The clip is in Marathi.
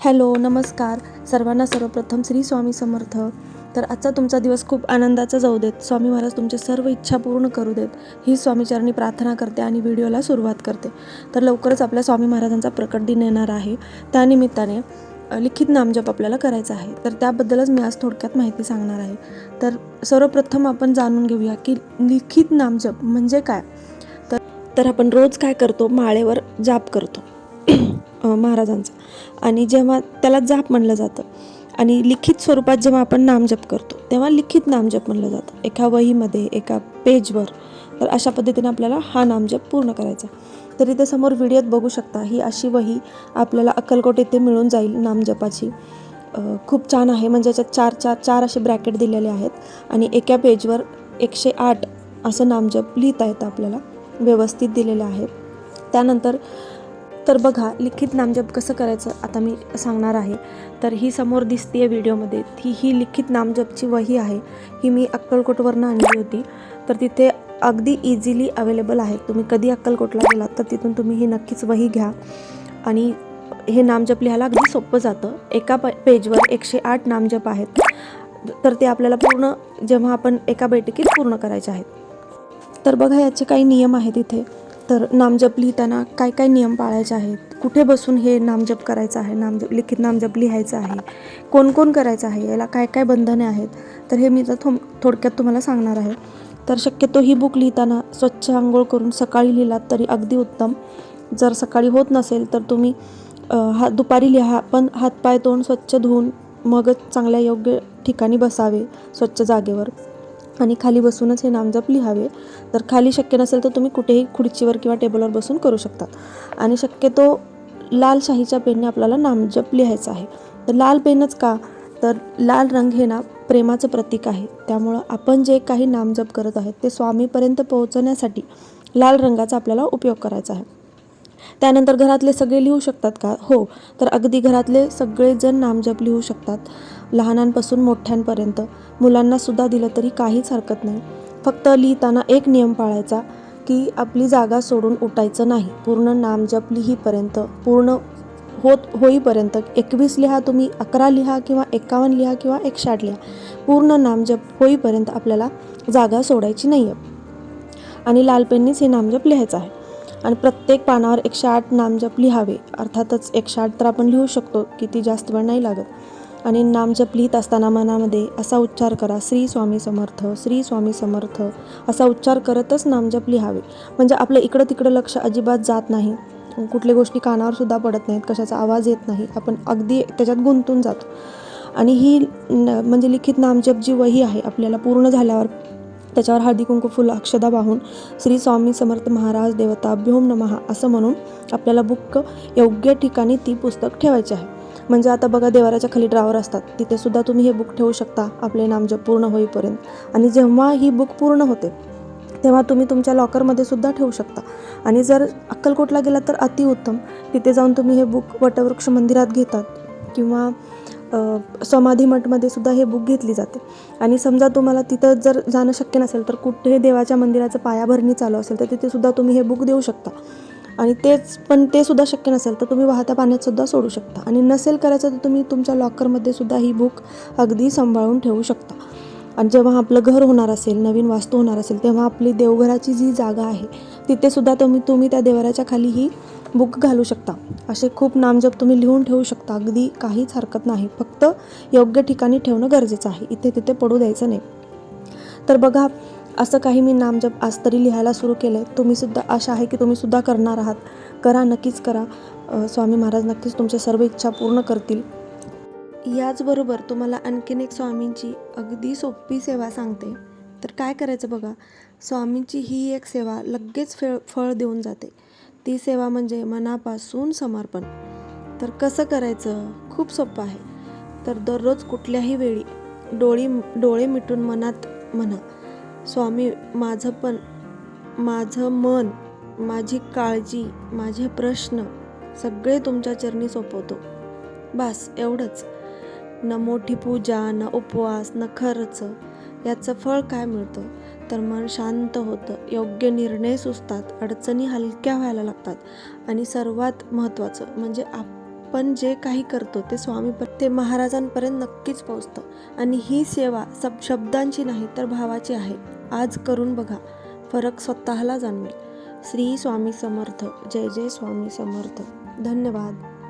हॅलो, नमस्कार सर्वांना. सर्वप्रथम श्री स्वामी समर्थ. तर आजचा तुमचा दिवस खूप आनंदाचा जाऊ देत. स्वामी महाराज तुमच्या सर्व इच्छा पूर्ण करू देत, ही स्वामीचरणी प्रार्थना करते आणि व्हिडिओला सुरुवात करते. तर लवकरच आपल्या स्वामी महाराजांचा प्रकट दिन येणार आहे. त्यानिमित्ताने लिखित नामजप आपल्याला करायचा आहे. तर त्याबद्दलच मी आज थोडक्यात माहिती सांगणार आहे. तर सर्वप्रथम आपण जाणून घेऊया की लिखित नामजप म्हणजे काय. तर आपण रोज काय करतो, माळेवर जाप करतो महाराजांचा, आणि जेव्हा त्याला जाप म्हणलं जातं आणि लिखित स्वरूपात जेव्हा आपण नामजप करतो तेव्हा लिखित नामजप म्हणलं जातं. एका वहीमध्ये, एका पेजवर. तर अशा पद्धतीने आपल्याला हा नामजप पूर्ण करायचा. तर इथे समोर व्हिडिओत बघू शकता, ही अशी वही आपल्याला अक्कलकोट येथे मिळून जाईल नामजपाची. खूप छान आहे, म्हणजे याच्यात चार असे ब्रॅकेट दिलेले आहेत आणि एका पेजवर 108 असं नामजप लिहिता येतं आपल्याला, व्यवस्थित दिलेले आहे. त्यानंतर तर बघा, लिखित नामजप कसं करायचं आता मी सांगणार आहे. तर ही समोर दिसते व्हिडिओमध्ये, ही लिखित नामजपची वही आहे. ही मी अक्कलकोटवरनं आणली होती. तर तिथे अगदी इझिली अवेलेबल आहे. तुम्ही कधी अक्कलकोटला गेलात तर तिथून तुम्ही ही नक्कीच वही घ्या आणि हे नामजप लिहायला अगदी सोपं जातं. एका पेजवर 108 नामजप आहेत. तर ते आपल्याला पूर्ण जेव्हा आपण एका बैठकीत पूर्ण करायचे आहेत. तर बघा, याचे काही नियम आहेत इथे. तर नामजप लिहिताना काय काय नियम पाळायचे आहेत, कुठे बसून हे नामजप करायचं आहे, लिखित नामजप लिहायचं आहे, कोण कोण करायचं आहे, याला काय काय बंधने आहेत, तर हे मी थोडक्यात तुम्हाला सांगणार आहे. तर शक्यतो ही बुक लिहिताना स्वच्छ आंघोळ करून सकाळी लिहिलात तरी अगदी उत्तम. जर सकाळी होत नसेल तर तुम्ही दुपारी लिहा, पण हातपाय तोंड स्वच्छ धुवून मगच चांगल्या योग्य ठिकाणी बसावे, स्वच्छ जागेवर, आणि खाली बसूनच हे नामजप लिहावे. तर खाली शक्य नसेल तर तुम्ही कुठेही खुर्चीवर किंवा टेबलवर बसून करू शकतात. आणि शक्यतो लाल शाईच्या पेनने आपल्याला नामजप लिहायचा आहे. तर लाल पेनच का, तर लाल रंग हे ना प्रेमाचं प्रतीक आहे. त्यामुळं आपण जे काही नामजप करत आहेत ते स्वामीपर्यंत पोहोचण्यासाठी लाल रंगाचा आपल्याला उपयोग करायचा आहे. त्यानंतर घरातले सगळे लिहू शकतात का? हो. तर अगदी घरातले सगळेजण नामजप लिहू शकतात, लहानांपासून मोठ्यांपर्यंत. मुलांनासुद्धा दिलं तरी काहीच हरकत नाही. फक्त लिहिताना एक नियम पाळायचा की आपली जागा सोडून उठायचं नाही. पूर्ण नामजप लिहीपर्यंत, पूर्ण होईपर्यंत 21 लिहा तुम्ही, 11 लिहा किंवा 51 लिहा किंवा 108 लिहा, पूर्ण नामजप होईपर्यंत आपल्याला जागा सोडायची नाही आहे. आणि लाल पेननीच हे नामजप लिहायचं आहे. आणि प्रत्येक पानावर 108 नामजप लिहावे. अर्थातच 108 तर आपण लिहू शकतो, किती जास्त वेळ नाही लागत. आणि नामजप लिहित असताना मनामध्ये असा उच्चार करा, श्री स्वामी समर्थ, श्री स्वामी समर्थ, असा उच्चार करतच नामजप लिहावे. म्हणजे आपलं इकडं तिकडं लक्ष अजिबात जात नाही, कुठल्या गोष्टी कानावर सुद्धा पडत नाहीत, कशाचा आवाज येत नाही, आपण अगदी त्याच्यात गुंतून जातो. आणि ही म्हणजे लिखित नामजप जी वही आहे, आपल्याला पूर्ण झाल्यावर त्याच्यावर हळदी कुंकू फुल अक्षदा वाहून श्री स्वामी समर्थ महाराज देवताभ्योम नमः असं म्हणून आपल्याला बुक योग्य ठिकाणी ती पुस्तक ठेवायची आहे. म्हणजे आता बघा, देवाऱ्याच्या खाली ड्रॉवर असतात, तिथे सुद्धा तुम्ही हे बुक ठेवू शकता आपले नामजप पूर्ण होईपर्यंत. आणि जेव्हा ही बुक पूर्ण होते तेव्हा तुम्ही तुमच्या लॉकरमध्ये सुद्धा ठेवू शकता. आणि जर अक्कलकोटला गेलात तर अतिउत्तम. तिथे जाऊन तुम्ही हे बुक वटवृक्ष मंदिरात घेतात किंवा समाधी मठमध्ये सुद्धा हे बुक घेतली जाते. आणि समजा तुम्हाला तिथं जर जाणं शक्य नसेल तर कुठे देवाच्या मंदिराचं पायाभरणी चालू असेल तर तिथे सुद्धा तुम्ही हे बुक देऊ शकता. आणि ते सुद्धा शक्य नसेल तर तुम्ही वाहत्या पाण्यात सुद्धा सोडू शकता. आणि नसेल करायचं तर तुम्ही तुमच्या लॉकरमध्ये सुद्धा ही बुक अगदी सांभाळून ठेवू शकता. आणि जेव्हा आपलं घर होणार असेल, नवीन वास्तू होणार असेल, तेव्हा आपली देवघराची जी जागा आहे तिथे सुद्धा तुम्ही त्या देवाऱ्याच्या खाली ही बुक घालू शकता. असे खूप नामजप तुम्ही लिहून ठेवू शकता, अगदी काहीच हरकत नाही. फक्त योग्य ठिकाणी ठेवणं गरजेचं आहे, इथे तिथे पडू द्यायचं नाही. तर बघा, असं काही मी नामजप आज तरी लिहायला सुरू केलं आहे. तुम्ही सुद्धा, आशा आहे की तुम्ही सुद्धा करणार आहात. करा, नक्कीच करा. स्वामी महाराज नक्कीच तुमच्या सर्व इच्छा पूर्ण करतील. याचबरोबर तुम्हाला आणखीन एक स्वामींची अगदी सोपी सेवा सांगते. तर काय करायचं बघा, स्वामींची ही एक सेवा लगेच फळ देऊन जाते. ती सेवा म्हणजे मनापासून समर्पण. तर कसं करायचं, खूप सोपं आहे. तर दररोज कुठल्याही वेळी डोळे मिटून मनात म्हणा, स्वामी, माझं मन, माझी काळजी, माझे प्रश्न सगळे तुमच्या चरणी सोपवतो. बस एवढंच. न मोठी पूजा, न उपवास, न खर्च. याचं फळ काय मिळतं, तर मन शांत होतं, योग्य निर्णय सुचतात, अडचणी हलक्या व्हायला लागतात. आणि सर्वात महत्त्वाचं म्हणजे पण जे काही करतो ते ते महाराजांपर्यंत नक्कीच पोहोचतं आणि ही सेवा शब्दांची नाही तर भावाची आहे. आज करून बघा, फरक स्वतःला जाणवेल. श्री स्वामी समर्थ. जय जय स्वामी समर्थ. धन्यवाद.